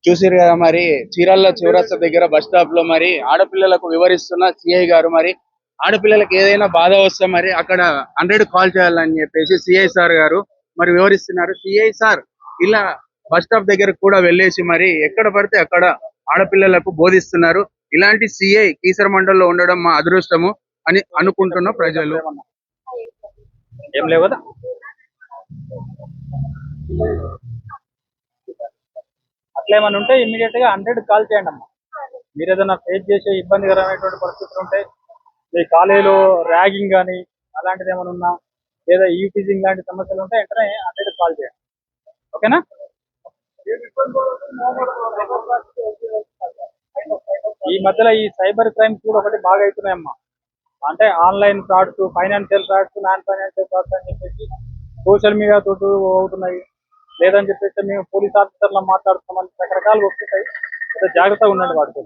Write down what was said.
చూసిరు కదా మరి చీరాల చౌరస్తా దగ్గర బస్ స్టాప్ లో మరి ఆడపిల్లలకు వివరిస్తున్న సిఐ గారు మరి ఆడపిల్లలకు ఏదైనా బాధ వస్తే మరి అక్కడ 100 కాల్ చేయాలని చెప్పేసి సిఐ సార్ గారు మరి వివరిస్తున్నారు. సిఐ సార్ ఇలా బస్ స్టాప్ దగ్గర కూడా వెళ్ళేసి మరి ఎక్కడ పడితే అక్కడ ఆడపిల్లలకు బోధిస్తున్నారు. ఇలాంటి సిఐ కీసర మండలంలో ఉండడం మా అదృష్టము అని అనుకుంటున్న ప్రజలు. ఏం లేవు కదా. అట్లా ఏమైనా ఉంటే ఇమ్మీడియట్ గా 100 కాల్ చేయండి అమ్మా. మీరు ఏదైనా ఫేస్ చేసే ఇబ్బందికరమైనటువంటి పరిస్థితులు ఉంటే, మీ కాలేజీలో ర్యాగింగ్ కానీ అలాంటిది ఏమైనా ఉన్నా, లేదా ఈ టీజింగ్ లాంటి సమస్యలు ఉంటే వెంటనే 100 కాల్ చేయండి. ఓకేనా? ఈ మధ్యలో ఈ సైబర్ క్రైమ్స్ కూడా ఒకటి బాగా అవుతున్నాయమ్మా. అంటే online frauds, financial frauds, non financial frauds అని చెప్పేసి సోషల్ మీడియా తోటి అవుతున్నాయి. లేదని చెప్పేసి మేము పోలీస్ ఆఫీసర్లో మాట్లాడుతున్నామని రకరకాలు వస్తుంటాయి. జాగ్రత్తగా ఉండండి వాటితో.